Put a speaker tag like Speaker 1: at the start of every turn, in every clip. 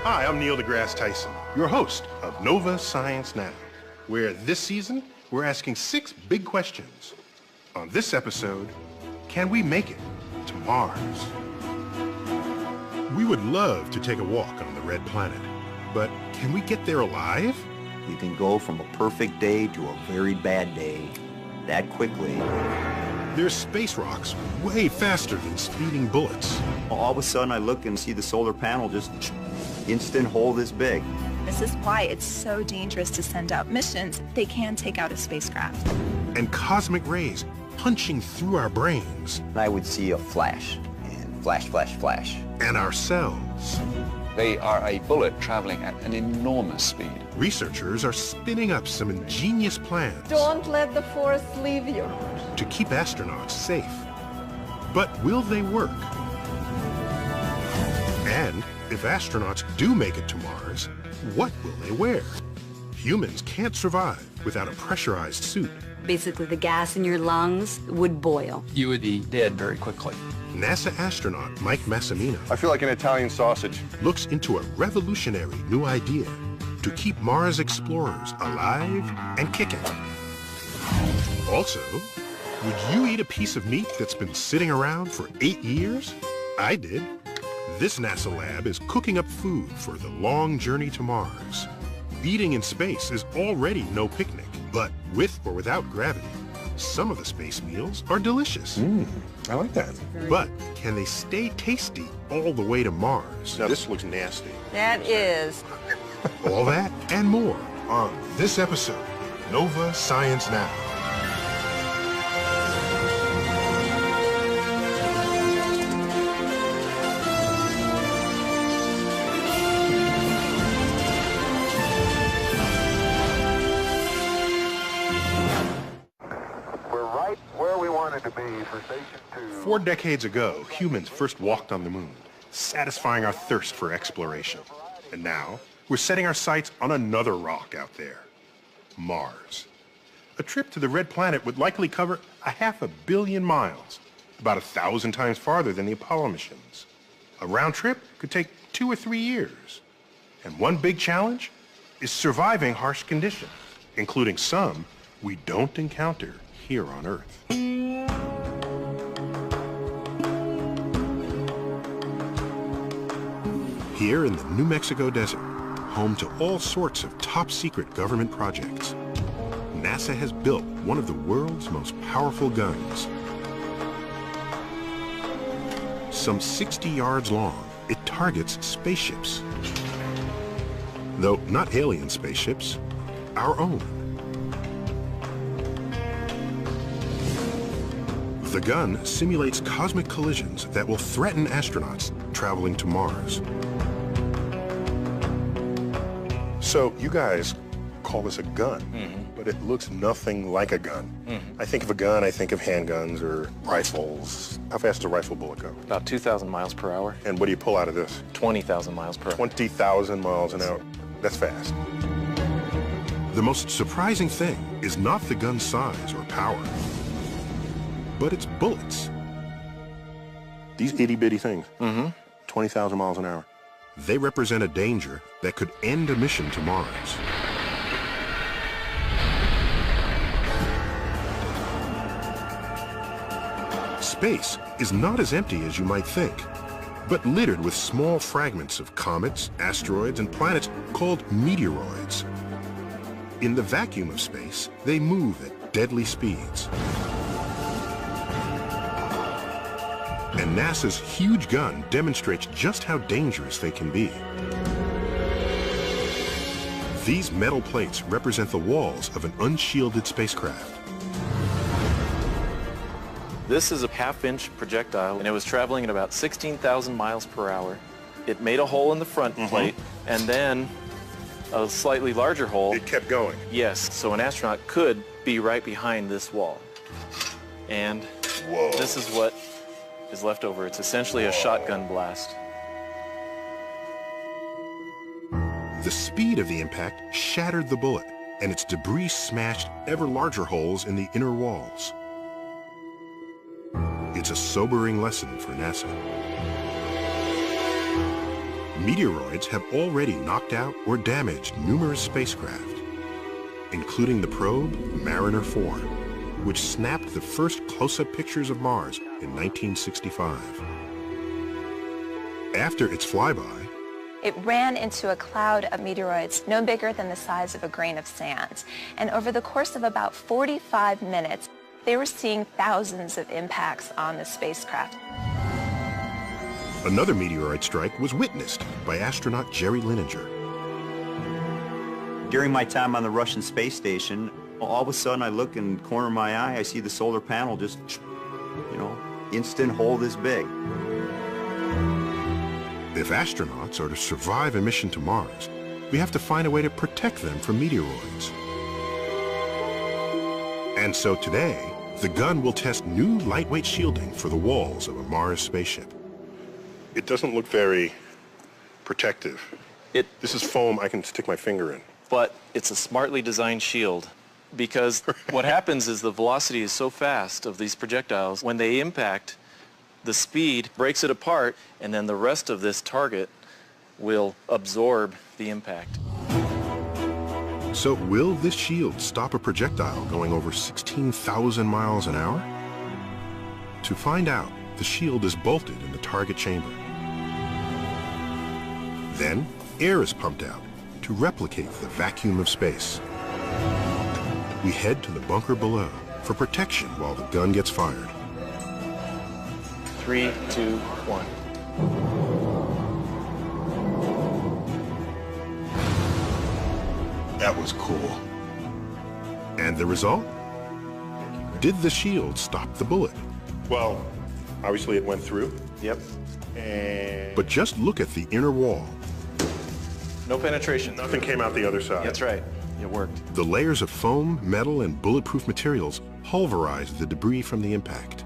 Speaker 1: Hi, I'm Neil deGrasse Tyson, your host of Nova Science Now, where this season we're asking 6 big questions. On this episode, can we make it to Mars? We would love to take a walk on the red planet, but can we get there alive?
Speaker 2: You can go from a perfect day to a very bad day that quickly.
Speaker 1: There's space rocks way faster than speeding bullets.
Speaker 2: All of a sudden I look and see the solar panel just instant hole this big.
Speaker 3: This is why it's so dangerous to send out missions. They can take out a spacecraft.
Speaker 1: And cosmic rays punching through our brains.
Speaker 2: I would see a flash, and flash, flash, flash.
Speaker 1: And our cells.
Speaker 4: They are a bullet traveling at an enormous speed.
Speaker 1: Researchers are spinning up some ingenious plans.
Speaker 5: Don't let the force leave you.
Speaker 1: To keep astronauts safe. But will they work? And if astronauts do make it to Mars, what will they wear? Humans can't survive without a pressurized suit.
Speaker 6: Basically, the gas in your lungs would boil.
Speaker 4: You would be dead very quickly.
Speaker 1: NASA astronaut Mike Massimino
Speaker 7: I feel like an Italian sausage.
Speaker 1: looks into a revolutionary new idea to keep Mars explorers alive and kicking. Also, would you eat a piece of meat that's been sitting around for 8 years? I did. This NASA lab is cooking up food for the long journey to Mars. Eating in space is already no picnic, but with or without gravity, some of the space meals are delicious.
Speaker 7: I like that.
Speaker 1: But can they stay tasty all the way to Mars?
Speaker 7: Now this looks nasty.
Speaker 5: That is.
Speaker 1: All that and more on this episode of Nova Science Now.
Speaker 7: To be for Station 2.
Speaker 1: 4 decades ago, humans first walked on the moon, satisfying our thirst for exploration. And now, we're setting our sights on another rock out there, Mars. A trip to the red planet would likely cover 500 million miles, about 1,000 times farther than the Apollo missions. A round trip could take 2 or 3 years. And one big challenge is surviving harsh conditions, including some we don't encounter here on Earth. Here in the New Mexico desert, home to all sorts of top-secret government projects, NASA has built one of the world's most powerful guns. Some 60 yards long, it targets spaceships. Though not alien spaceships, our own. The gun simulates cosmic collisions that will threaten astronauts traveling to Mars. So you guys call this a gun, but it looks nothing like a gun. I think of a gun, I think of handguns or rifles. How fast does a rifle bullet go?
Speaker 8: About 2,000 miles per hour.
Speaker 1: And what do you pull out of this?
Speaker 8: 20,000 miles per hour.
Speaker 1: 20,000 miles an hour. That's fast. The most surprising thing is not the gun's size or power, but its bullets. These itty-bitty things, 20,000 miles an hour. They represent a danger that could end a mission to Mars. Space is not as empty as you might think, but littered with small fragments of comets, asteroids, and planets called meteoroids. In the vacuum of space, they move at deadly speeds. And NASA's huge gun demonstrates just how dangerous they can be. These metal plates represent the walls of an unshielded spacecraft.
Speaker 8: This is a half-inch projectile, and it was traveling at about 16,000 miles per hour. It made a hole in the front plate, and then a slightly larger hole.
Speaker 1: It kept going.
Speaker 8: Yes, so an astronaut could be right behind this wall. And this is what is left over. It's essentially a shotgun blast.
Speaker 1: The speed of the impact shattered the bullet, and its debris smashed ever larger holes in the inner walls. It's a sobering lesson for NASA. Meteoroids have already knocked out or damaged numerous spacecraft, including the probe Mariner 4, which snapped the first close-up pictures of Mars in 1965. After its flyby,
Speaker 3: It ran into a cloud of meteoroids no bigger than the size of a grain of sand. And over the course of about 45 minutes, they were seeing thousands of impacts on the spacecraft.
Speaker 1: another meteoroid strike was witnessed by astronaut Jerry Linenger.
Speaker 2: During my time on the Russian space station, all of a sudden I look in the corner of my eye, I see the solar panel just, instant hole this big.
Speaker 1: If astronauts are to survive a mission to Mars, we have to find a way to protect them from meteoroids. And so today, the gun will test new lightweight shielding for the walls of a Mars spaceship. It doesn't look very protective. This is foam I can stick my finger in.
Speaker 8: But it's a smartly designed shield, because what happens is the velocity is so fast of these projectiles, when they impact, the speed breaks it apart, and then the rest of this target will absorb the impact.
Speaker 1: So will this shield stop a projectile going over 16,000 miles an hour? To find out, the shield is bolted in the target chamber. Then, air is pumped out to replicate the vacuum of space. We head to the bunker below for protection while the gun gets fired.
Speaker 8: 3, 2, 1.
Speaker 1: That was cool. And the result? Did the shield stop the bullet? Well, obviously it went through.
Speaker 8: Yep.
Speaker 1: But just look at the inner wall.
Speaker 8: No penetration.
Speaker 1: Nothing came out the other side.
Speaker 8: That's right. It worked.
Speaker 1: The layers of foam, metal, and bulletproof materials pulverized the debris from the impact.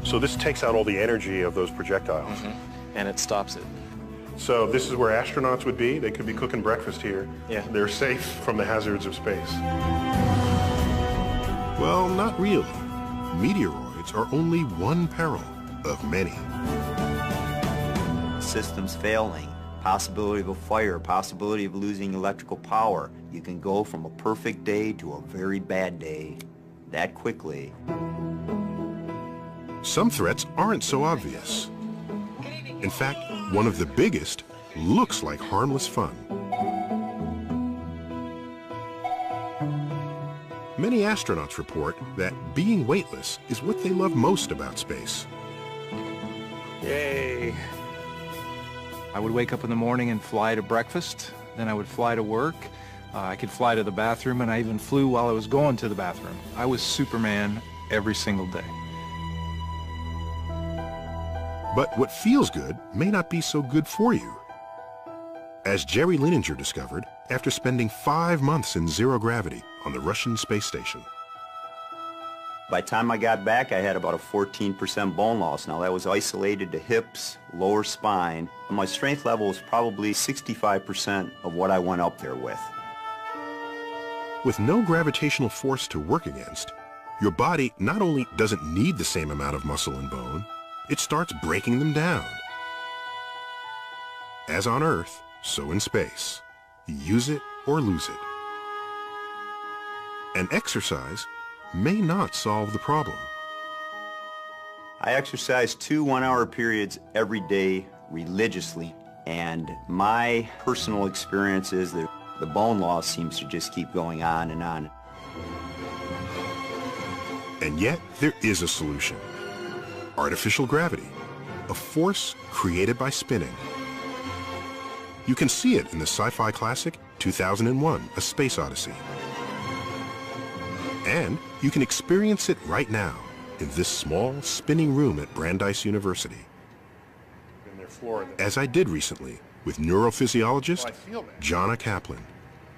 Speaker 1: So this takes out all the energy of those projectiles.
Speaker 8: Mm-hmm. And it stops it.
Speaker 1: So this is where astronauts would be. They could be cooking breakfast here.
Speaker 8: Yeah.
Speaker 1: They're safe from the hazards of space. Well, not really. Meteoroids are only one peril of many.
Speaker 2: Systems failing, possibility of a fire, possibility of losing electrical power. You can go from a perfect day to a very bad day that quickly.
Speaker 1: Some threats aren't so obvious. In fact, one of the biggest looks like harmless fun. Many astronauts report that being weightless is what they love most about space.
Speaker 9: Yay! I would wake up in the morning and fly to breakfast, then I would fly to work. I could fly to the bathroom, and I even flew while I was going to the bathroom. I was Superman every single day.
Speaker 1: But what feels good may not be so good for you. As Jerry Linenger discovered after spending 5 months in zero gravity on the Russian space station.
Speaker 2: By the time I got back, I had about a 14% bone loss. Now that was isolated to hips, lower spine. My strength level was probably 65% of what I went up there with.
Speaker 1: With no gravitational force to work against, your body not only doesn't need the same amount of muscle and bone, it starts breaking them down. As on Earth, so in space. Use it or lose it. And exercise may not solve the problem.
Speaker 2: I exercise 2 one-hour periods every day religiously, and my personal experience is that the bone loss seems to just keep going on and on.
Speaker 1: And yet, there is a solution. Artificial gravity, a force created by spinning. You can see it in the sci-fi classic 2001, A Space Odyssey. And you can experience it right now in this small spinning room at Brandeis University. As I did recently with neurophysiologist Jonna Kaplan.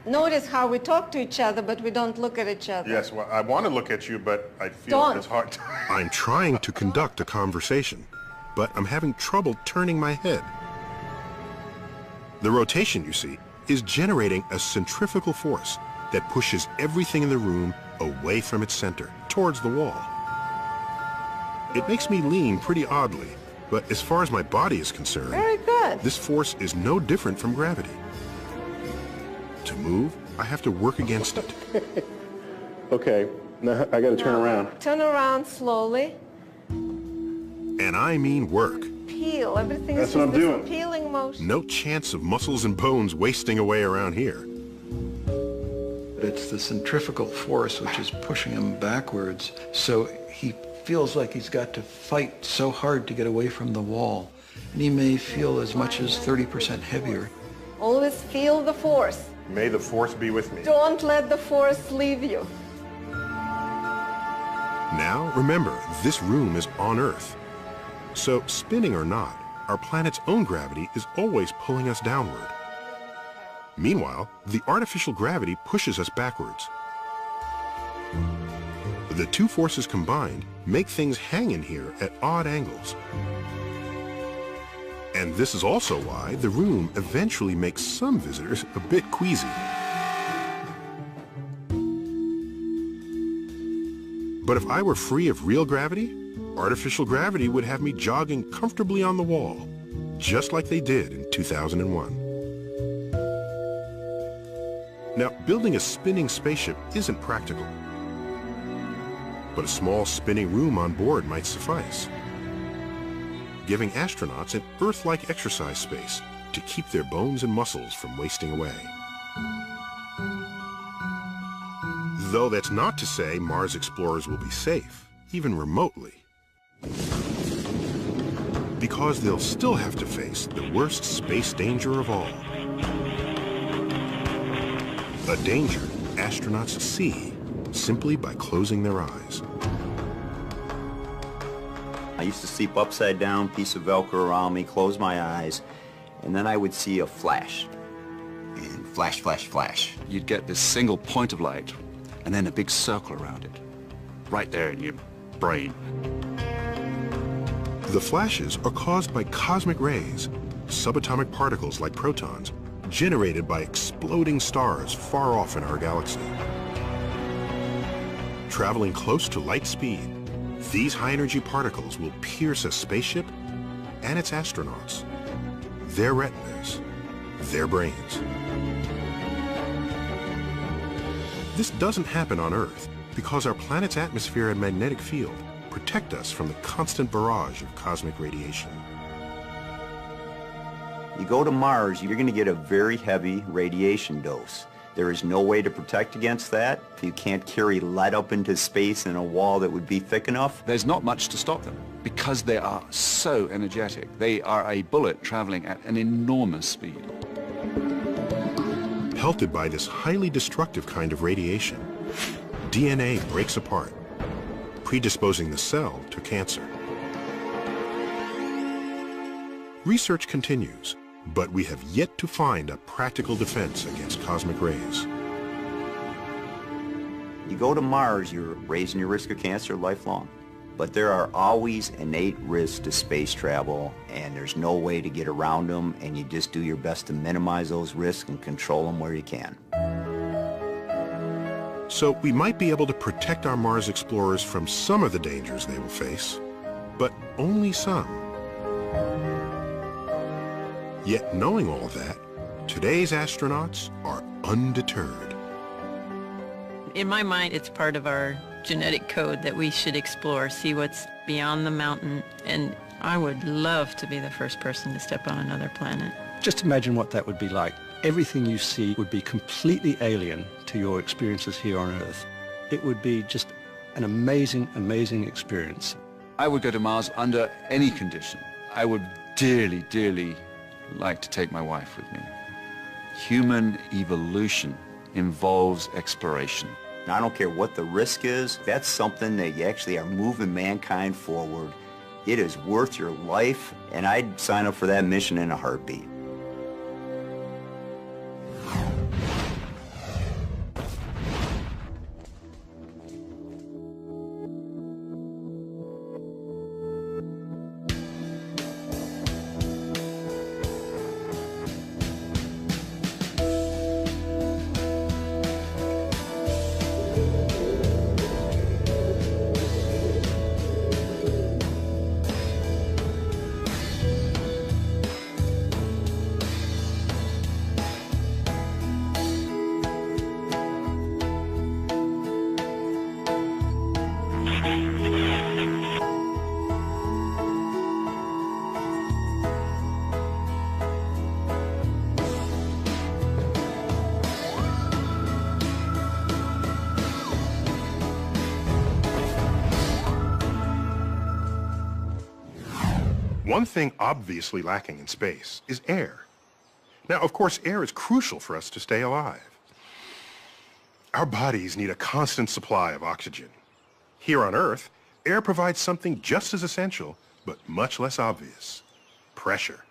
Speaker 5: Notice how we talk to each other, but we don't look at each other.
Speaker 1: Yes, well, I want to look at you, but I feel it's hard. I'm trying to conduct a conversation, but I'm having trouble turning my head. The rotation, you see, is generating a centrifugal force that pushes everything in the room away from its center, towards the wall. It makes me lean pretty oddly, but as far as my body is concerned...
Speaker 5: Very good. Good.
Speaker 1: This force is no different from gravity. To move, I have to work against it.
Speaker 7: Okay, now I gotta turn around.
Speaker 5: Turn around slowly.
Speaker 1: And I mean work.
Speaker 5: Peel. Everything
Speaker 7: That's
Speaker 5: is
Speaker 7: what I'm
Speaker 5: just this
Speaker 7: doing.
Speaker 5: peeling motion.
Speaker 1: No chance of muscles and bones wasting away around here.
Speaker 9: It's the centrifugal force which is pushing him backwards, so he feels like he's got to fight so hard to get away from the wall. And he may feel as much as 30% heavier.
Speaker 5: Always feel the force.
Speaker 7: May the force be with me.
Speaker 5: Don't let the force leave you.
Speaker 1: Now, remember, this room is on Earth. So, spinning or not, our planet's own gravity is always pulling us downward. Meanwhile, the artificial gravity pushes us backwards. The two forces combined make things hang in here at odd angles. And this is also why the room eventually makes some visitors a bit queasy. But if I were free of real gravity, artificial gravity would have me jogging comfortably on the wall, just like they did in 2001. Now, building a spinning spaceship isn't practical, but a small spinning room on board might suffice, giving astronauts an Earth-like exercise space to keep their bones and muscles from wasting away. Though that's not to say Mars explorers will be safe, even remotely, because they'll still have to face the worst space danger of all. A danger astronauts see simply by closing their eyes.
Speaker 2: I used to sleep upside down, piece of Velcro around me, close my eyes, and then I would see a flash. And flash, flash, flash.
Speaker 4: You'd get this single point of light, and then a big circle around it, right there in your brain.
Speaker 1: The flashes are caused by cosmic rays, subatomic particles like protons, generated by exploding stars far off in our galaxy. Traveling close to light speed, these high-energy particles will pierce a spaceship and its astronauts, their retinas, their brains. This doesn't happen on Earth because our planet's atmosphere and magnetic field protect us from the constant barrage of cosmic radiation.
Speaker 2: You go to Mars, you're going to get a very heavy radiation dose. There is no way to protect against that. You can't carry lead up into space in a wall that would be thick enough.
Speaker 4: There's not much to stop them because they are so energetic. They are a bullet traveling at an enormous speed.
Speaker 1: Pelted by this highly destructive kind of radiation, DNA breaks apart, predisposing the cell to cancer. Research continues, but we have yet to find a practical defense against cosmic rays.
Speaker 2: You go to Mars, you're raising your risk of cancer lifelong. But there are always innate risks to space travel, and there's no way to get around them, and you just do your best to minimize those risks and control them where you can.
Speaker 1: So we might be able to protect our Mars explorers from some of the dangers they will face, but only some. Yet knowing all that, today's astronauts are undeterred.
Speaker 10: In my mind, it's part of our genetic code that we should explore, see what's beyond the mountain, and I would love to be the first person to step on another planet.
Speaker 11: Just imagine what that would be like. Everything you see would be completely alien to your experiences here on Earth. It would be just an amazing, amazing experience.
Speaker 4: I would go to Mars under any condition. I would dearly, dearly like to take my wife with me. Human evolution involves exploration.
Speaker 2: And I don't care what the risk is, that's something that you actually are moving mankind forward. It is worth your life, and I'd sign up for that mission in a heartbeat.
Speaker 1: One thing obviously lacking in space is air. Now, of course, air is crucial for us to stay alive. Our bodies need a constant supply of oxygen. Here on Earth, air provides something just as essential, but much less obvious: pressure.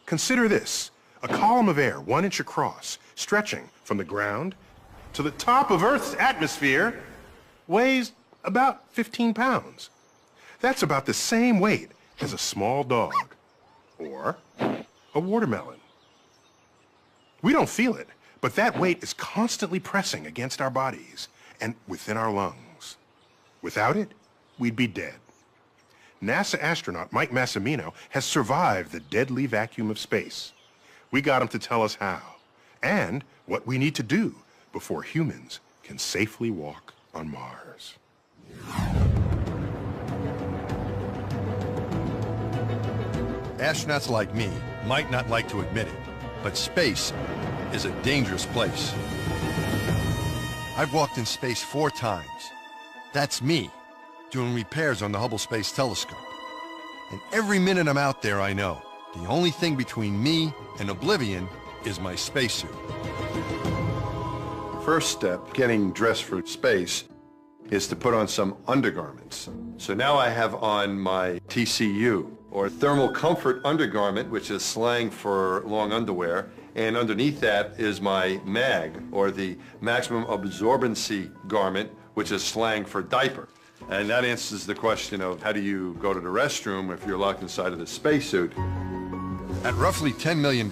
Speaker 1: Consider this: a column of air 1 inch across, stretching from the ground to the top of Earth's atmosphere, weighs about 15 pounds. That's about the same weight as a small dog or a watermelon. We don't feel it, but that weight is constantly pressing against our bodies and within our lungs. Without it, we'd be dead. NASA astronaut Mike Massimino has survived the deadly vacuum of space. We got him to tell us how and what we need to do before humans can safely walk on Mars.
Speaker 12: Astronauts like me might not like to admit it, but space is a dangerous place. I've walked in space 4 times. That's me, doing repairs on the Hubble Space Telescope. And every minute I'm out there, I know, the only thing between me and oblivion is my spacesuit.
Speaker 7: First step, getting dressed for space, is to put on some undergarments. So now I have on my TCU, or thermal comfort undergarment, which is slang for long underwear, and underneath that is my MAG, or the maximum absorbency garment, which is slang for diaper. And that answers the question of how do you go to the restroom if you're locked inside of the spacesuit.
Speaker 12: At roughly $10 million,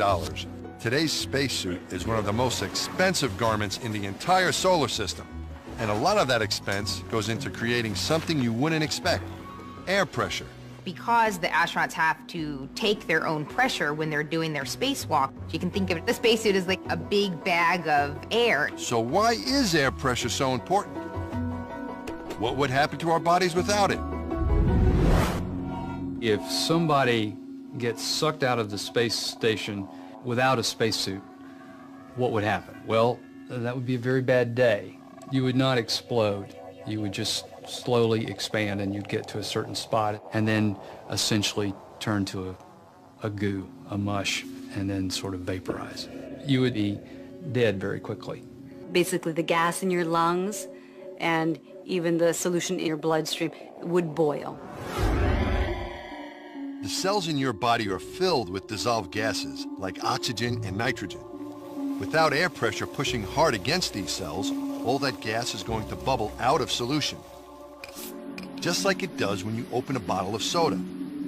Speaker 12: today's spacesuit is one of the most expensive garments in the entire solar system. And a lot of that expense goes into creating something you wouldn't expect: air pressure.
Speaker 13: Because the astronauts have to take their own pressure when they're doing their spacewalk, you can think of the spacesuit as like a big bag of air.
Speaker 12: So why is air pressure so important? What would happen to our bodies without it?
Speaker 14: If somebody gets sucked out of the space station without a spacesuit, what would happen? Well, that would be a very bad day. You would not explode. You would just slowly expand, and you'd get to a certain spot and then essentially turn to a goo, a mush, and then sort of vaporize. You would be dead very quickly.
Speaker 6: Basically, the gas in your lungs and even the solution in your bloodstream would boil.
Speaker 12: The cells in your body are filled with dissolved gases like oxygen and nitrogen. Without air pressure pushing hard against these cells, all that gas is going to bubble out of solution, just like it does when you open a bottle of soda.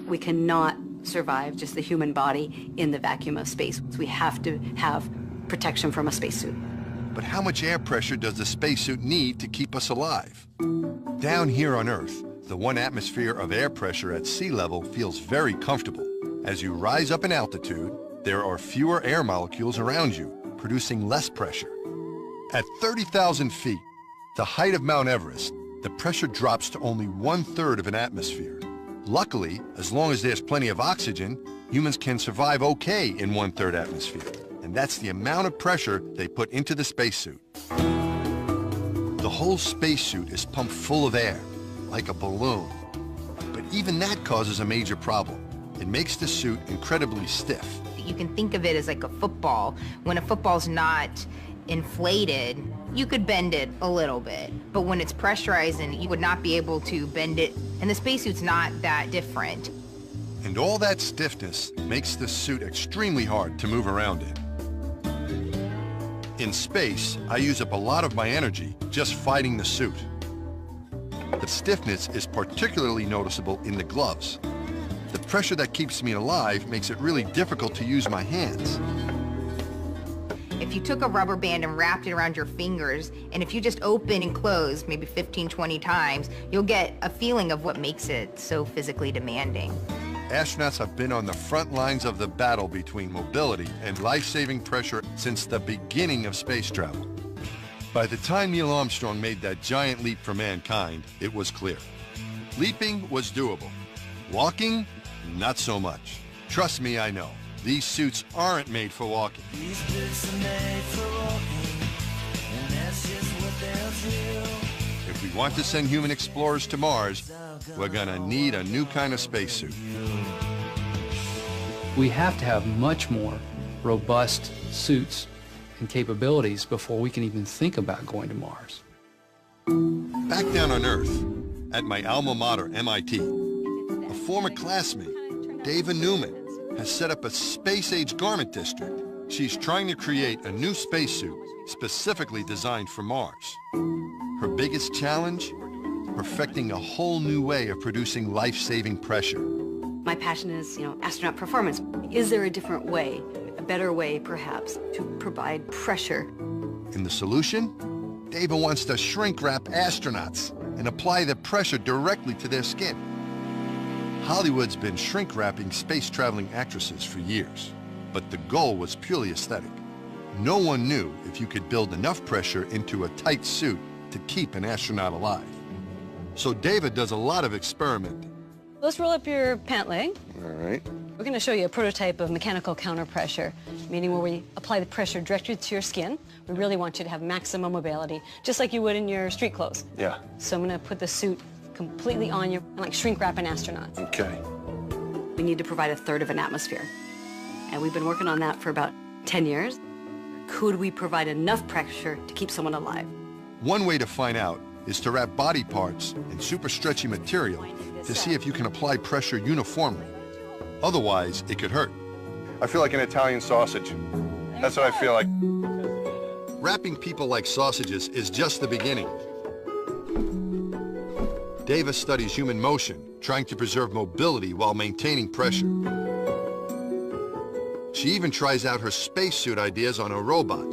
Speaker 6: We cannot survive, just the human body, in the vacuum of space. We have to have protection from a spacesuit.
Speaker 12: But how much air pressure does the spacesuit need to keep us alive? Down here on Earth, the 1 atmosphere of air pressure at sea level feels very comfortable. As you rise up in altitude, there are fewer air molecules around you, producing less pressure. At 30,000 feet, the height of Mount Everest, the pressure drops to only 1/3 of an atmosphere. Luckily, as long as there's plenty of oxygen, humans can survive okay in 1/3 atmosphere. And that's the amount of pressure they put into the spacesuit. The whole spacesuit is pumped full of air, like a balloon. But even that causes a major problem. It makes the suit incredibly stiff.
Speaker 13: You can think of it as like a football. When a football's not inflated, you could bend it a little bit. But when it's pressurized, and you would not be able to bend it. And the spacesuit's not that different.
Speaker 12: And all that stiffness makes the suit extremely hard to move around in. In space, I use up a lot of my energy just fighting the suit. The stiffness is particularly noticeable in the gloves. The pressure that keeps me alive makes it really difficult to use my hands.
Speaker 13: If you took a rubber band and wrapped it around your fingers, and if you just open and close maybe 15, 20 times, you'll get a feeling of what makes it so physically demanding.
Speaker 12: Astronauts have been on the front lines of the battle between mobility and life-saving pressure since the beginning of space travel. By the time Neil Armstrong made that giant leap for mankind, it was clear. Leaping was doable. Walking, not so much. Trust me, I know. These suits aren't made for walking.
Speaker 15: These boots are made for walking, and that's just what they'll do.
Speaker 12: If we want to send human explorers to Mars, we're gonna need a new kind of spacesuit.
Speaker 14: We have to have much more robust suits and capabilities before we can even think about going to Mars.
Speaker 12: Back down on Earth, at my alma mater, MIT, a former classmate, Dava Newman, has set up a space-age garment district. She's trying to create a new spacesuit specifically designed for Mars. Her biggest challenge? Perfecting a whole new way of producing life-saving pressure.
Speaker 6: My passion is, astronaut performance. Is there a different way, a better way perhaps, to provide pressure?
Speaker 12: And the solution? Dava wants to shrink-wrap astronauts and apply the pressure directly to their skin. Hollywood's been shrink-wrapping space-traveling actresses for years, but the goal was purely aesthetic. No one knew if you could build enough pressure into a tight suit to keep an astronaut alive. So Dava does a lot of experimenting.
Speaker 6: Let's roll up your pant leg.
Speaker 12: All right.
Speaker 6: We're going to show you a prototype of mechanical counterpressure, meaning where we apply the pressure directly to your skin. We really want you to have maximum mobility, just like you would in your street clothes.
Speaker 12: Yeah.
Speaker 6: So I'm going to put the suit completely on you, and like shrink wrap an astronaut.
Speaker 12: Okay.
Speaker 6: We need to provide a third of an atmosphere. And we've been working on that for about 10 years. Could we provide enough pressure to keep someone alive?
Speaker 12: One way to find out is to wrap body parts in super stretchy material to see if you can apply pressure uniformly. Otherwise, it could hurt. I feel like an Italian sausage. That's what I feel like. Wrapping people like sausages is just the beginning. Dava studies human motion, trying to preserve mobility while maintaining pressure. She even tries out her spacesuit ideas on a robot.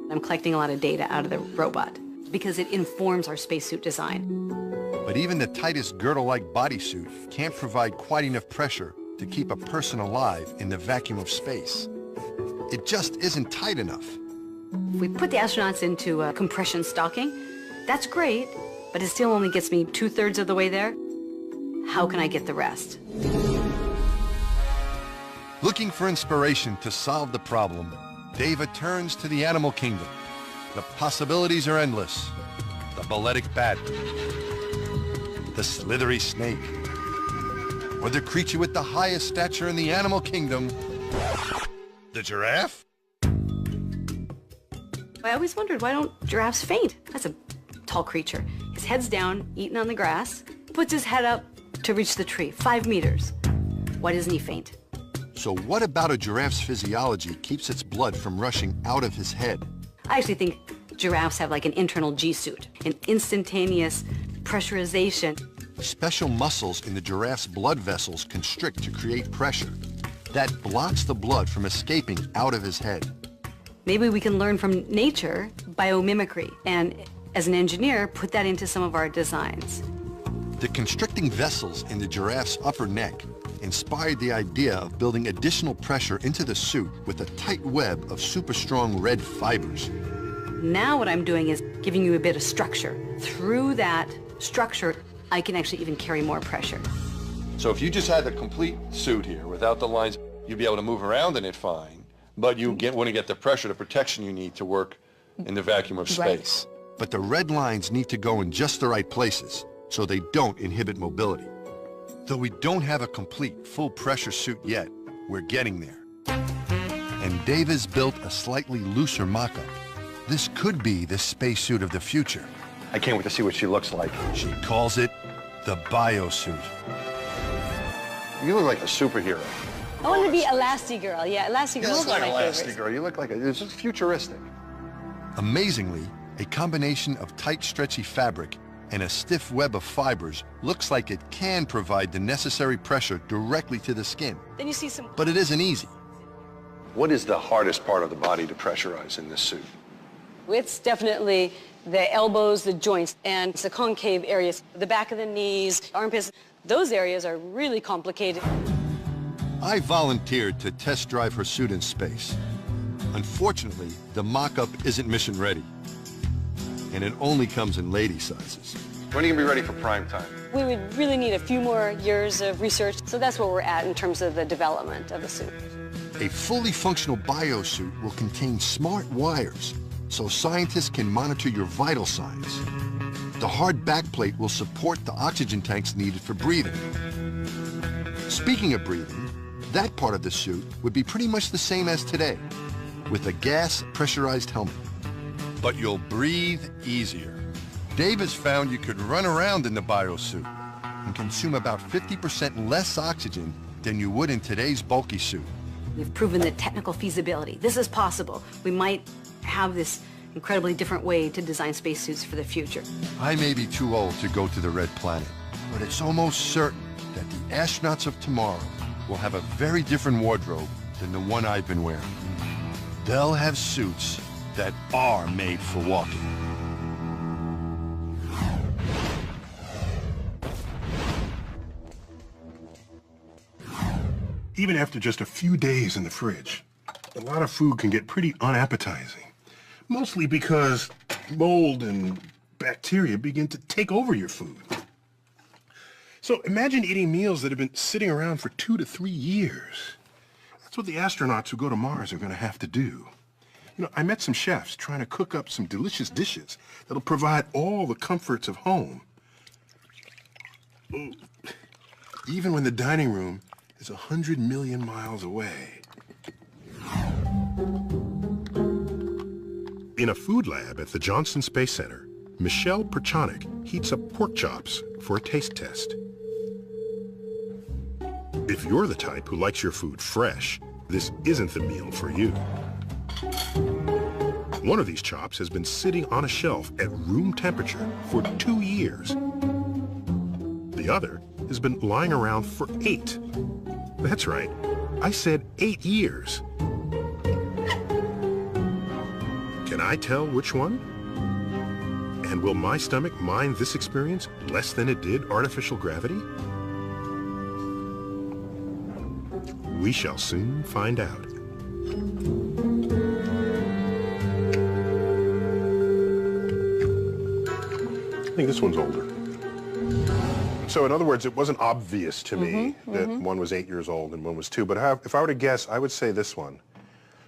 Speaker 6: I'm collecting a lot of data out of the robot because it informs our spacesuit design.
Speaker 12: But even the tightest girdle-like bodysuit can't provide quite enough pressure to keep a person alive in the vacuum of space. It just isn't tight enough.
Speaker 6: If we put the astronauts into a compression stocking, that's great, but it still only gets me 2/3 of the way there. How can I get the rest?
Speaker 12: Looking for inspiration to solve the problem, Dava turns to the animal kingdom. The possibilities are endless. The balletic bat, the slithery snake, or the creature with the highest stature in the animal kingdom, the giraffe?
Speaker 6: I always wondered, why don't giraffes faint? That's a tall creature. His head's down, eating on the grass, puts his head up to reach the tree, 5 meters. Why doesn't he faint?
Speaker 12: So what about a giraffe's physiology keeps its blood from rushing out of his head?
Speaker 6: I actually think giraffes have like an internal G-suit, an instantaneous pressurization.
Speaker 12: Special muscles in the giraffe's blood vessels constrict to create pressure. That blocks the blood from escaping out of his head.
Speaker 6: Maybe we can learn from nature biomimicry, and as an engineer, put that into some of our designs.
Speaker 12: The constricting vessels in the giraffe's upper neck inspired the idea of building additional pressure into the suit with a tight web of super strong red fibers.
Speaker 6: Now what I'm doing is giving you a bit of structure. Through that structure, I can actually even carry more pressure.
Speaker 7: So if you just had the complete suit here without the lines, you'd be able to move around in it fine, but you wouldn't get the pressure, the protection you need to work in the vacuum of space.
Speaker 6: Right.
Speaker 12: But the red lines need to go in just the right places so they don't inhibit mobility. Though we don't have a complete full pressure suit yet, we're getting there. And Dava's built a slightly looser mock-up. This could be the spacesuit of the future.
Speaker 7: I can't wait to see what she looks like.
Speaker 12: She calls it the biosuit.
Speaker 7: You look like a superhero.
Speaker 6: I want to be Elastigirl. Yeah, Elastigirl
Speaker 7: You
Speaker 6: is
Speaker 7: look
Speaker 6: one
Speaker 7: like
Speaker 6: of my favorites.
Speaker 7: Elastigirl. You look like it's just futuristic.
Speaker 12: Amazingly, a combination of tight, stretchy fabric and a stiff web of fibers looks like it can provide the necessary pressure directly to the skin.
Speaker 6: Then you see some...
Speaker 12: But it isn't easy.
Speaker 7: What is the hardest part of the body to pressurize in this suit?
Speaker 6: It's definitely the elbows, the joints, and the concave areas, the back of the knees, armpits. Those areas are really complicated.
Speaker 12: I volunteered to test drive her suit in space. Unfortunately, the mock-up isn't mission ready. And it only comes in lady sizes.
Speaker 7: When are you going to be ready for prime time?
Speaker 6: We would really need a few more years of research, so that's where we're at in terms of the development of the suit.
Speaker 12: A fully functional biosuit will contain smart wires, so scientists can monitor your vital signs. The hard backplate will support the oxygen tanks needed for breathing. Speaking of breathing, That part of the suit would be pretty much the same as today, with a gas pressurized helmet. But you'll breathe easier. Dave has found you could run around in the biosuit and consume about 50% less oxygen than you would in today's bulky suit.
Speaker 6: We've proven the technical feasibility. This is possible. We might have this incredibly different way to design spacesuits for the future.
Speaker 12: I may be too old to go to the Red Planet, but it's almost certain that the astronauts of tomorrow will have a very different wardrobe than the one I've been wearing. They'll have suits that are made for walking.
Speaker 1: Even after just a few days in the fridge, a lot of food can get pretty unappetizing. Mostly because mold and bacteria begin to take over your food. So imagine eating meals that have been sitting around for 2 to 3 years. That's what the astronauts who go to Mars are going to have to do. You know, I met some chefs trying to cook up some delicious dishes that'll provide all the comforts of home. Even when the dining room is 100 million miles away. In a food lab at the Johnson Space Center, Michelle Perchonik heats up pork chops for a taste test. If you're the type who likes your food fresh, this isn't the meal for you. One of these chops has been sitting on a shelf at room temperature for 2 years. The other has been lying around for 8. That's right, I said 8 years. Can I tell which one? And will my stomach mind this experience less than it did artificial gravity? We shall soon find out. I think this one's older. So in other words, it wasn't obvious to me that one was 8 years old and one was 2. But if I were to guess, I would say this one,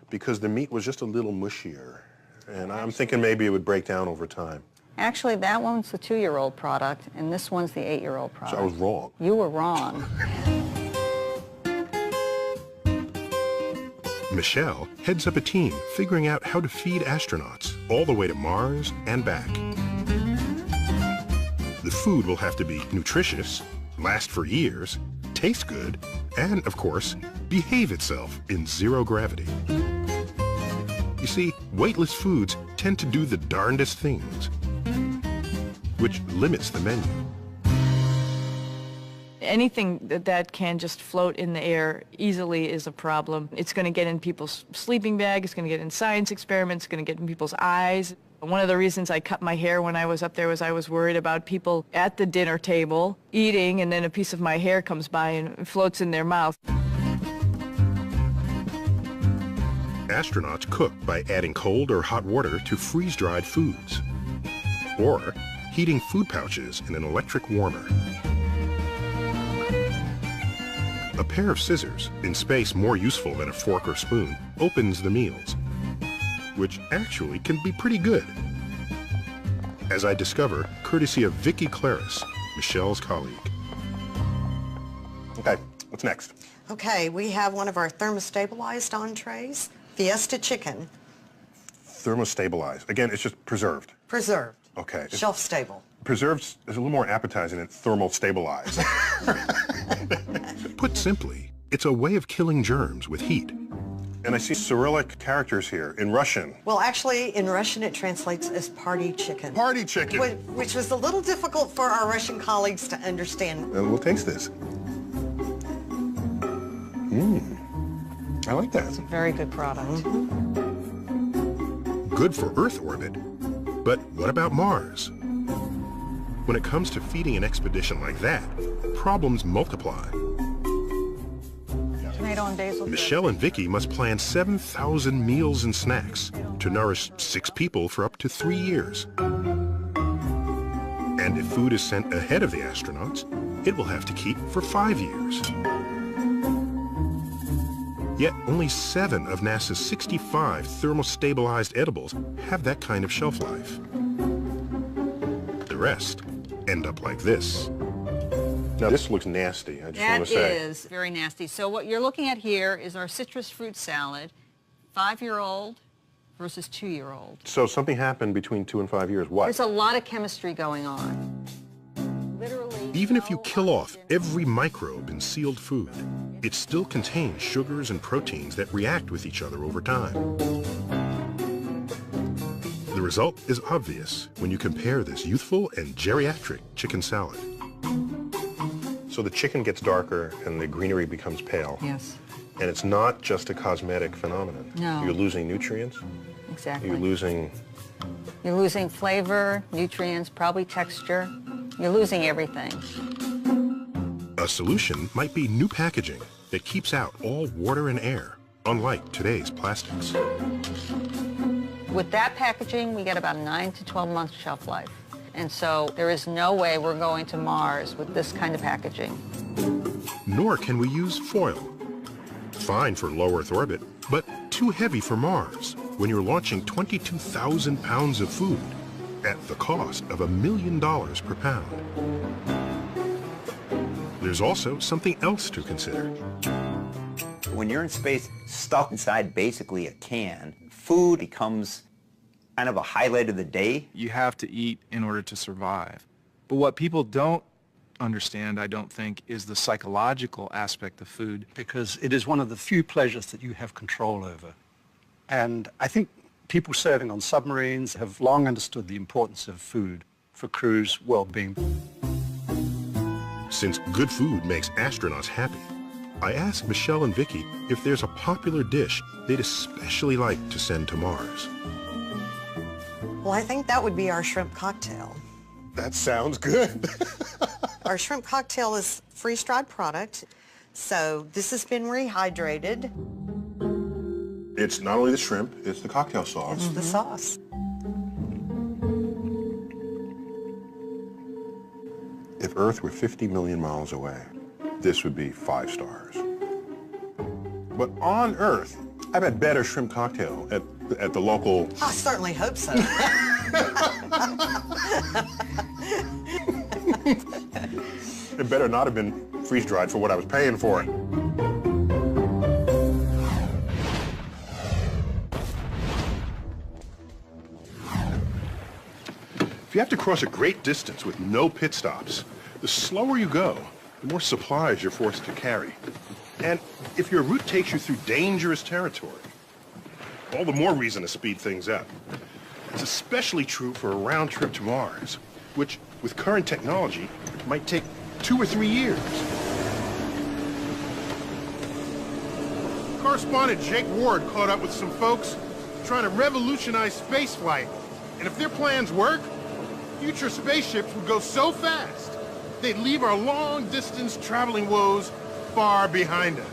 Speaker 1: because the meat was just a little mushier. And I'm thinking maybe it would break down over time.
Speaker 16: Actually, that one's the 2-year-old product, and this one's the 8-year-old product.
Speaker 1: So I was wrong.
Speaker 16: You were wrong.
Speaker 1: Michelle heads up a team figuring out how to feed astronauts all the way to Mars and back. The food will have to be nutritious, last for years, taste good, and, of course, behave itself in zero gravity. You see, weightless foods tend to do the darndest things, which limits the menu.
Speaker 17: Anything that can just float in the air easily is a problem. It's going to get in people's sleeping bag, it's going to get in science experiments, it's going to get in people's eyes. One of the reasons I cut my hair when I was up there was I was worried about people at the dinner table eating, and then a piece of my hair comes by and floats in their mouth.
Speaker 1: Astronauts cook by adding cold or hot water to freeze-dried foods, or heating food pouches in an electric warmer. A pair of scissors, in space more useful than a fork or spoon, opens the meals, which actually can be pretty good, as I discover courtesy of Vicki Claris, Michelle's colleague. Okay, what's next?
Speaker 18: Okay, we have one of our thermostabilized entrees, Fiesta chicken.
Speaker 1: Thermostabilized. Again, it's just preserved.
Speaker 18: Preserved.
Speaker 1: Okay.
Speaker 18: Shelf stable.
Speaker 1: Preserved is a little more appetizing than thermal stabilized. Put simply, it's a way of killing germs with heat. And I see Cyrillic characters here in Russian.
Speaker 18: Well, actually, in Russian, it translates as party chicken.
Speaker 1: Party chicken.
Speaker 18: Which was a little difficult for our Russian colleagues to understand.
Speaker 1: We'll taste this. I like that.
Speaker 16: It's a very good product.
Speaker 1: Good for Earth orbit. But what about Mars? When it comes to feeding an expedition like that, problems multiply.
Speaker 16: Tomato and basil.
Speaker 1: Michelle and Vicki must plan 7,000 meals and snacks to nourish 6 people for up to 3 years. And if food is sent ahead of the astronauts, it will have to keep for 5 years. Yet only 7 of NASA's 65 thermostabilized edibles have that kind of shelf life. The rest end up like this. Now, this looks nasty, I just want
Speaker 16: That
Speaker 1: to say.
Speaker 16: is very nasty. So what you're looking at here is our citrus fruit salad, 5-year-old versus 2-year-old.
Speaker 1: So something happened between 2 and 5 years. What?
Speaker 16: There's a lot of chemistry going on. Literally.
Speaker 1: Even if you kill off every microbe in sealed food, it still contains sugars and proteins that react with each other over time. The result is obvious when you compare this youthful and geriatric chicken salad. So the chicken gets darker and the greenery becomes pale.
Speaker 16: Yes.
Speaker 1: And it's not just a cosmetic phenomenon.
Speaker 16: No.
Speaker 1: You're losing nutrients.
Speaker 16: Exactly.
Speaker 1: You're losing
Speaker 16: flavor, nutrients, probably texture. You're losing everything.
Speaker 1: A solution might be new packaging that keeps out all water and air, unlike today's plastics.
Speaker 16: With that packaging, we get about a 9 to 12 month shelf life. And so there is no way we're going to Mars with this kind of packaging.
Speaker 1: Nor can we use foil. Fine for low Earth orbit, but too heavy for Mars when you're launching 22,000 pounds of food at the cost of $1 million per pound. There's also something else to consider.
Speaker 2: When you're in space, stuck inside basically a can, food becomes kind of a highlight of the day.
Speaker 9: You have to eat in order to survive. But what people don't understand, I don't think, is the psychological aspect of food.
Speaker 11: Because it is one of the few pleasures that you have control over. And I think people serving on submarines have long understood the importance of food for crew's well-being.
Speaker 1: Since good food makes astronauts happy, I asked Michelle and Vicky if there's a popular dish they'd especially like to send to Mars.
Speaker 18: Well, I think that would be our shrimp cocktail.
Speaker 1: That sounds good.
Speaker 18: Our shrimp cocktail is freeze-dried product, so this has been rehydrated.
Speaker 1: It's not only the shrimp, it's the cocktail sauce.
Speaker 18: It's the sauce.
Speaker 1: If Earth were 50 million miles away, this would be 5 stars. But on Earth, I've had better shrimp cocktail at the local...
Speaker 18: I certainly hope so.
Speaker 1: It better not have been freeze-dried for what I was paying for it. If you have to cross a great distance with no pit stops, the slower you go, the more supplies you're forced to carry. And if your route takes you through dangerous territory, all the more reason to speed things up. It's especially true for a round trip to Mars, which, with current technology, might take 2 or 3 years. Correspondent Jake Ward caught up with some folks trying to revolutionize spaceflight. And if their plans work, future spaceships would go so fast, they'd leave our long-distance traveling woes far behind us.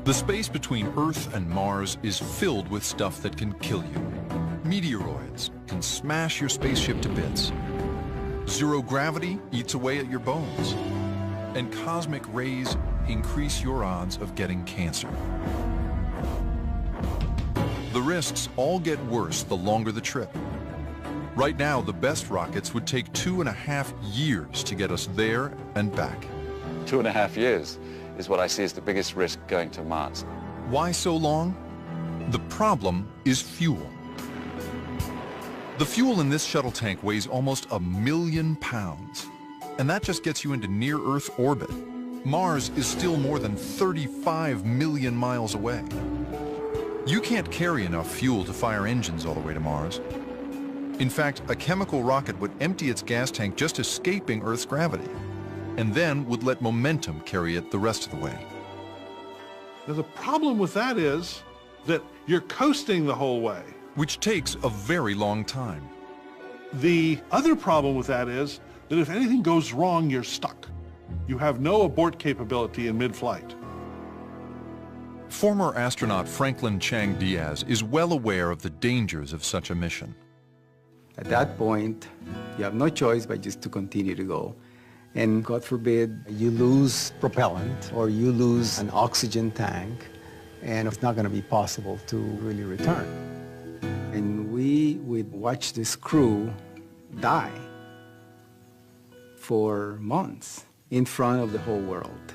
Speaker 19: The space between Earth and Mars is filled with stuff that can kill you. Meteoroids can smash your spaceship to bits. Zero gravity eats away at your bones. And cosmic rays increase your odds of getting cancer. The risks all get worse the longer the trip. Right now, the best rockets would take 2.5 years to get us there and back.
Speaker 4: 2.5 years is what I see as the biggest risk going to Mars.
Speaker 19: Why so long? The problem is fuel. The fuel in this shuttle tank weighs almost 1 million pounds, and that just gets you into near-Earth orbit. Mars is still more than 35 million miles away. You can't carry enough fuel to fire engines all the way to Mars. In fact, a chemical rocket would empty its gas tank just escaping Earth's gravity, and then would let momentum carry it the rest of the way.
Speaker 20: Now, the problem with that is that you're coasting the whole way.
Speaker 19: Which takes a very long time.
Speaker 20: The other problem with that is that if anything goes wrong, you're stuck. You have no abort capability in mid-flight.
Speaker 19: Former astronaut Franklin Chang Diaz is well aware of the dangers of such a mission.
Speaker 21: At that point, you have no choice but just to continue to go. And God forbid, you lose propellant or you lose an oxygen tank, and it's not going to be possible to really return. And we would watch this crew die for months in front of the whole world.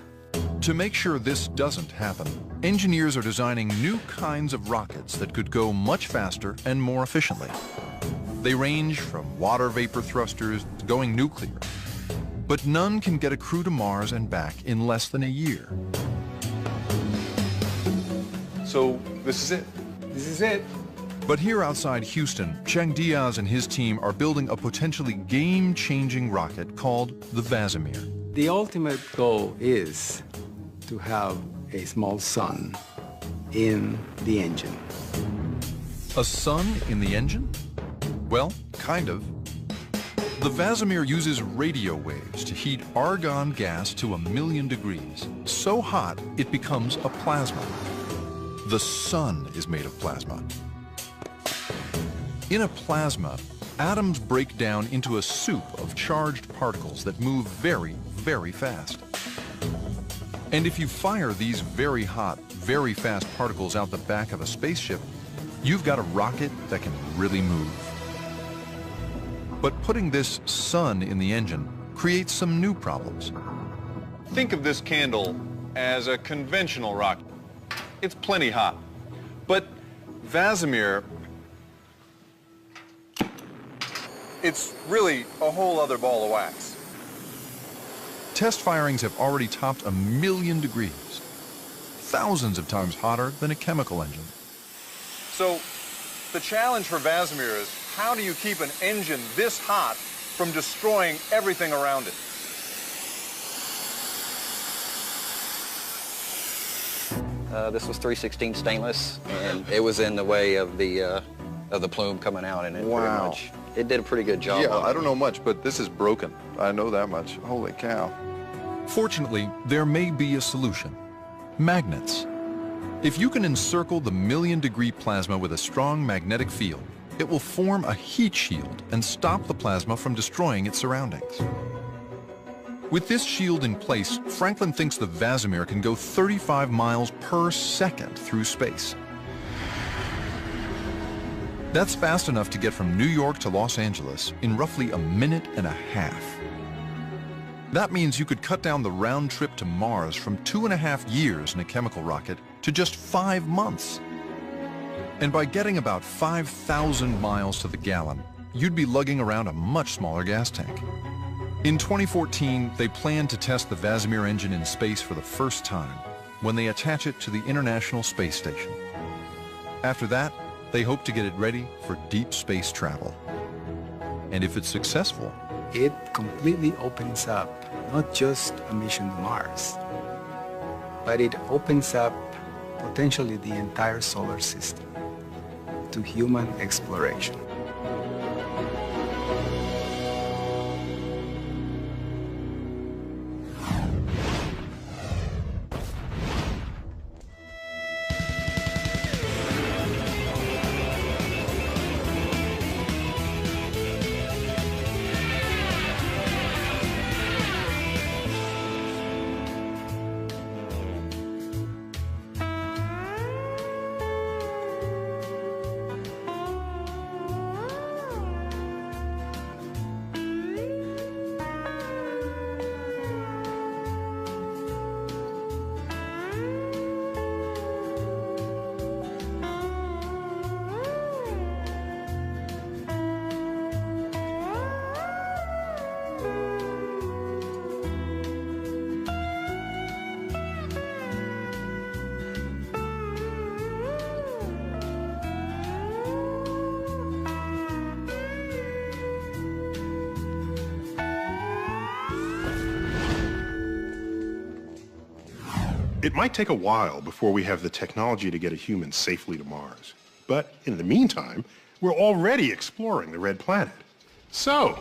Speaker 19: To make sure this doesn't happen, engineers are designing new kinds of rockets that could go much faster and more efficiently. They range from water vapor thrusters to going nuclear. But none can get a crew to Mars and back in less than a year.
Speaker 3: So this is it?
Speaker 21: This is it.
Speaker 19: But here outside Houston, Chang Diaz and his team are building a potentially game-changing rocket called the Vasimir.
Speaker 21: The ultimate goal is to have a small sun in the engine.
Speaker 19: A sun in the engine? Well, kind of. The Vasimir uses radio waves to heat argon gas to 1,000,000 degrees. So hot, it becomes a plasma. The sun is made of plasma. In a plasma, atoms break down into a soup of charged particles that move very, very fast. And if you fire these very hot, very fast particles out the back of a spaceship, you've got a rocket that can really move. But putting this sun in the engine creates some new problems.
Speaker 3: Think of this candle as a conventional rocket. It's plenty hot. But Vasimir, it's really a whole other ball of wax.
Speaker 19: Test firings have already topped 1,000,000 degrees, thousands of times hotter than a chemical engine.
Speaker 3: So the challenge for Vasimir is, how do you keep an engine this hot from destroying everything around it?
Speaker 22: This was 316 stainless, and it was in the way of the plume coming out in it.
Speaker 3: Wow.
Speaker 22: Pretty much. It did a pretty good job.
Speaker 3: Yeah, I don't know much, but this is broken. I know that much. Holy cow.
Speaker 19: Fortunately, there may be a solution. Magnets. If you can encircle the 1,000,000-degree plasma with a strong magnetic field, it will form a heat shield and stop the plasma from destroying its surroundings. With this shield in place, Franklin thinks the Vasimir can go 35 miles per second through space. That's fast enough to get from New York to Los Angeles in roughly 1.5 minutes. That means you could cut down the round trip to Mars from 2.5 years in a chemical rocket to just 5 months. And by getting about 5,000 miles to the gallon, you'd be lugging around a much smaller gas tank. In 2014, they plan to test the Vasimir engine in space for the first time when they attach it to the International Space Station. After that, they hope to get it ready for deep space travel. And if it's successful,
Speaker 21: It completely opens up not just a mission to Mars, but it opens up potentially the entire solar system to human exploration.
Speaker 1: It might take a while before we have the technology to get a human safely to Mars. But in the meantime, we're already exploring the red planet. So,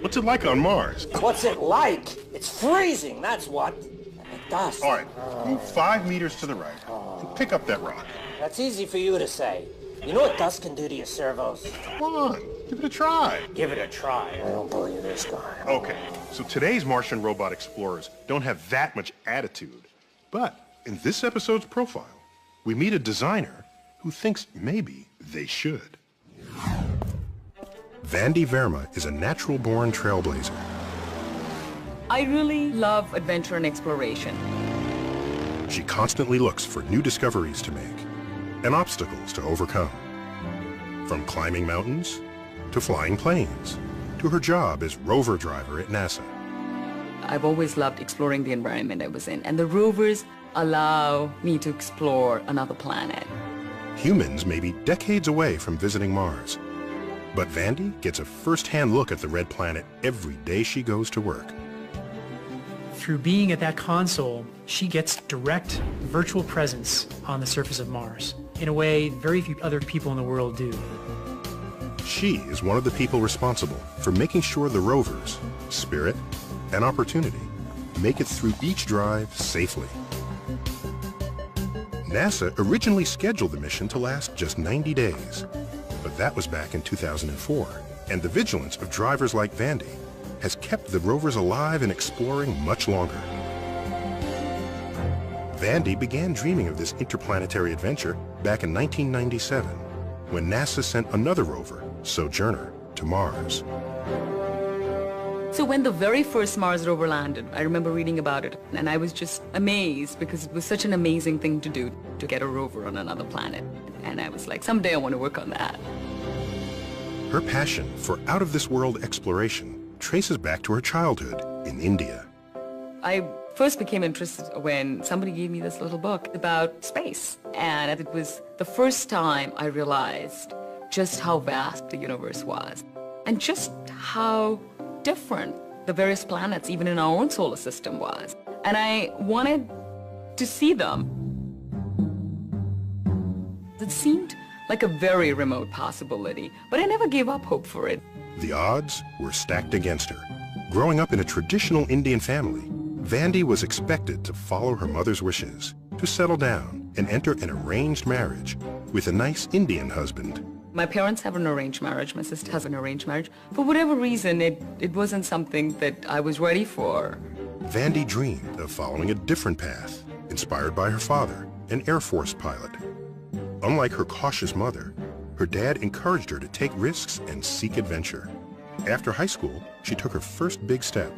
Speaker 1: what's it like on Mars?
Speaker 23: What's it like? It's freezing, that's what. And dust.
Speaker 1: All right, move 5 meters to the right and pick up that rock.
Speaker 23: That's easy for you to say. You know what dust can do to your servos?
Speaker 1: Come on, give it a try.
Speaker 23: Give it a try. I don't believe this guy.
Speaker 1: Okay, so today's Martian robot explorers don't have that much attitude. But in this episode's profile, we meet a designer who thinks maybe they should. Vandy Verma is a natural-born trailblazer.
Speaker 5: I really love adventure and exploration.
Speaker 1: She constantly looks for new discoveries to make and obstacles to overcome. From climbing mountains to flying planes to her job as rover driver at NASA.
Speaker 5: I've always loved exploring the environment I was in, and the rovers allow me to explore another planet.
Speaker 1: Humans may be decades away from visiting Mars, but Vandy gets a first-hand look at the red planet every day she goes to work.
Speaker 8: Through being at that console, she gets direct virtual presence on the surface of Mars in a way very few other people in the world do.
Speaker 1: She is one of the people responsible for making sure the rovers, Spirit and Opportunity, make it through each drive safely. NASA originally scheduled the mission to last just 90 days, but that was back in 2004, and the vigilance of drivers like Vandy has kept the rovers alive and exploring much longer. Vandy began dreaming of this interplanetary adventure back in 1997, when NASA sent another rover, Sojourner, to Mars.
Speaker 5: So when the very first Mars rover landed, I remember reading about it, and I was just amazed because it was such an amazing thing to do, to get a rover on another planet. And I was like, someday I want to work on that.
Speaker 1: Her passion for out-of-this-world exploration traces back to her childhood in India.
Speaker 5: I first became interested when somebody gave me this little book about space. And it was the first time I realized just how vast the universe was and just how different the various planets, even in our own solar system, was. And I wanted to see them. It seemed like a very remote possibility, but I never gave up hope for it.
Speaker 1: The odds were stacked against her. Growing up in a traditional Indian family, Vandy was expected to follow her mother's wishes, to settle down and enter an arranged marriage with a nice Indian husband.
Speaker 5: My parents have an arranged marriage. My sister has an arranged marriage. For whatever reason, it wasn't something that I was ready for.
Speaker 1: Vandy dreamed of following a different path, inspired by her father, an Air Force pilot. Unlike her cautious mother, her dad encouraged her to take risks and seek adventure. After high school, she took her first big step.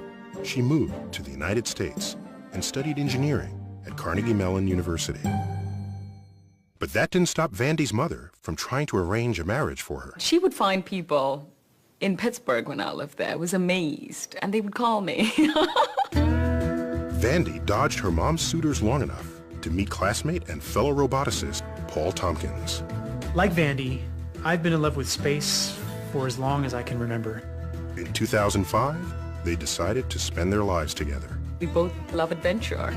Speaker 1: She moved to the United States and studied engineering at Carnegie Mellon University. But that didn't stop Vandy's mother from trying to arrange a marriage for her.
Speaker 5: She would find people in Pittsburgh when I lived there. I was amazed, and they would call me.
Speaker 1: Vandy dodged her mom's suitors long enough to meet classmate and fellow roboticist Paul Tompkins.
Speaker 8: Like Vandy, I've been in love with space for as long as I can remember.
Speaker 1: In 2005, they decided to spend their lives together.
Speaker 5: We both love adventure.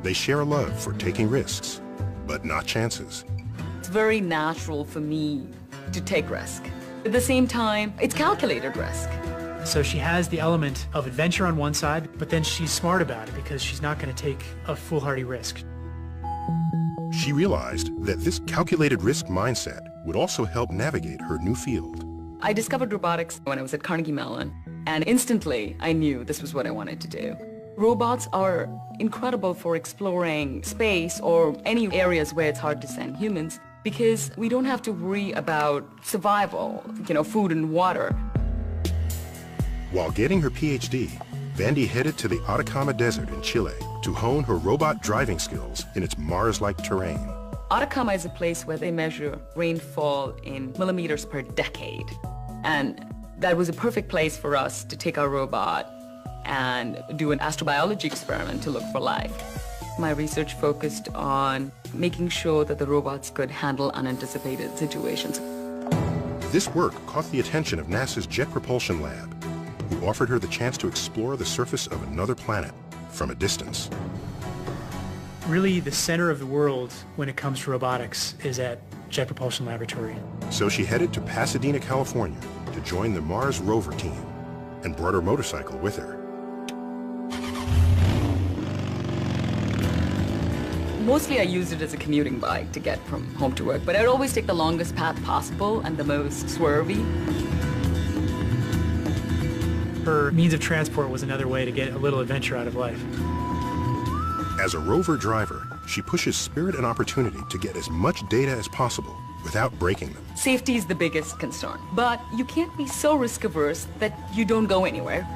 Speaker 1: They share a love for taking risks, but not chances.
Speaker 5: It's very natural for me to take risk. At the same time, it's calculated risk.
Speaker 8: So she has the element of adventure on one side, but then she's smart about it because she's not going to take a foolhardy risk.
Speaker 1: She realized that this calculated risk mindset would also help navigate her new field.
Speaker 5: I discovered robotics when I was at Carnegie Mellon, and instantly I knew this was what I wanted to do. Robots are incredible for exploring space or any areas where it's hard to send humans because we don't have to worry about survival, food and water.
Speaker 1: While getting her PhD, Vandy headed to the Atacama Desert in Chile to hone her robot driving skills in its Mars-like terrain.
Speaker 5: Atacama is a place where they measure rainfall in millimeters per decade. And that was a perfect place for us to take our robot and do an astrobiology experiment to look for life. My research focused on making sure that the robots could handle unanticipated situations.
Speaker 1: This work caught the attention of NASA's Jet Propulsion Lab, who offered her the chance to explore the surface of another planet from a distance.
Speaker 8: Really, the center of the world when it comes to robotics is at Jet Propulsion Laboratory.
Speaker 1: So she headed to Pasadena, California to join the Mars rover team and brought her motorcycle with her.
Speaker 5: Mostly I used it as a commuting bike to get from home to work, but I'd always take the longest path possible and the most swervy.
Speaker 8: Her means of transport was another way to get a little adventure out of life.
Speaker 1: As a rover driver, she pushes Spirit and Opportunity to get as much data as possible without breaking them.
Speaker 5: Safety is the biggest concern, but you can't be so risk-averse that you don't go anywhere.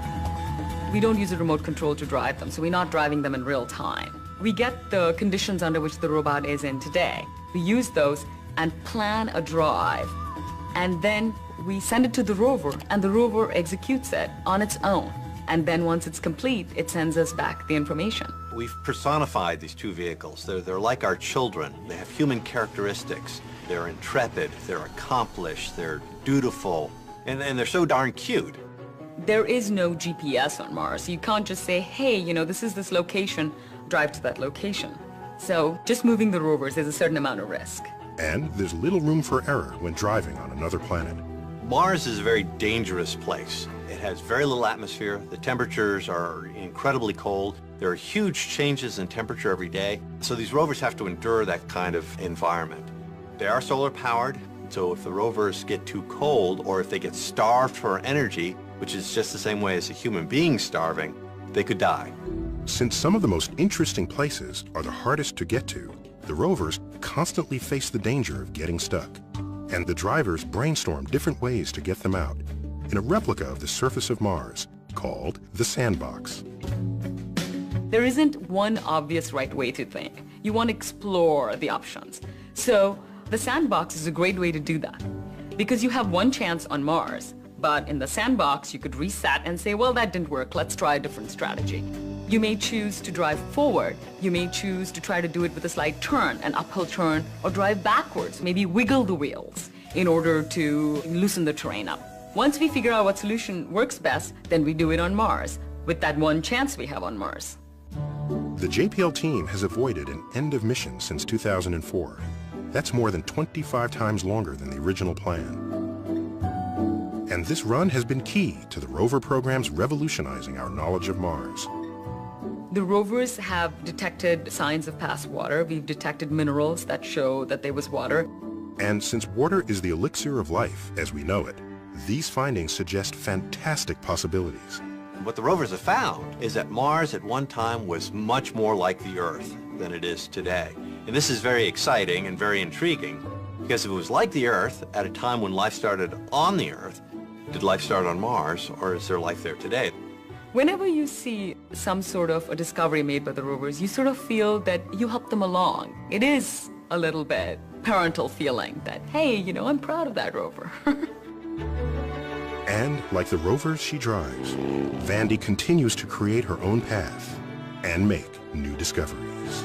Speaker 5: We don't use a remote control to drive them, so we're not driving them in real time. We get the conditions under which the robot is in today. We use those and plan a drive, and then we send it to the rover, and the rover executes it on its own. And then once it's complete, it sends us back the information.
Speaker 10: We've personified these two vehicles. They're like our children. They have human characteristics. They're intrepid, they're accomplished, they're dutiful, and they're so darn cute.
Speaker 5: There is no GPS on Mars. You can't just say, hey, you know, this is this location, drive to that location. So just moving the rovers is a certain amount of risk.
Speaker 1: And there's little room for error when driving on another planet.
Speaker 10: Mars is a very dangerous place. It has very little atmosphere. The temperatures are incredibly cold. There are huge changes in temperature every day. So these rovers have to endure that kind of environment. They are solar powered, so if the rovers get too cold or if they get starved for energy, which is just the same way as a human being starving, they could die.
Speaker 1: Since some of the most interesting places are the hardest to get to, the rovers constantly face the danger of getting stuck. And the drivers brainstorm different ways to get them out in a replica of the surface of Mars called the Sandbox.
Speaker 5: There isn't one obvious right way to think. You want to explore the options. So the Sandbox is a great way to do that because you have one chance on Mars, but in the Sandbox you could reset and say, well, that didn't work, let's try a different strategy. You may choose to drive forward, you may choose to try to do it with a slight turn, an uphill turn, or drive backwards, maybe wiggle the wheels in order to loosen the terrain up. Once we figure out what solution works best, then we do it on Mars, with that one chance we have on Mars.
Speaker 1: The JPL team has avoided an end of mission since 2004. That's more than 25 times longer than the original plan. And this run has been key to the rover programs revolutionizing our knowledge of Mars.
Speaker 5: The rovers have detected signs of past water. We've detected minerals that show that there was water.
Speaker 1: And since water is the elixir of life as we know it, these findings suggest fantastic possibilities.
Speaker 10: What the rovers have found is that Mars at one time was much more like the Earth than it is today. And this is very exciting and very intriguing because if it was like the Earth at a time when life started on the Earth, did life start on Mars or is there life there today?
Speaker 5: Whenever you see some sort of a discovery made by the rovers, you sort of feel that you helped them along. It is a little bit parental feeling that, hey, you know, I'm proud of that rover.
Speaker 1: And like the rovers she drives, Vandy continues to create her own path and make new discoveries.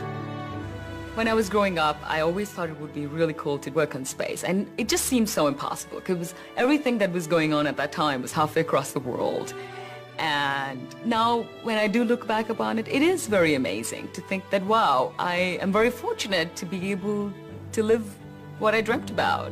Speaker 5: When I was growing up, I always thought it would be really cool to work in space, and it just seemed so impossible because everything that was going on at that time was halfway across the world. And now, when I do look back upon it, it is very amazing to think that, wow, I am very fortunate to be able to live what I dreamt about.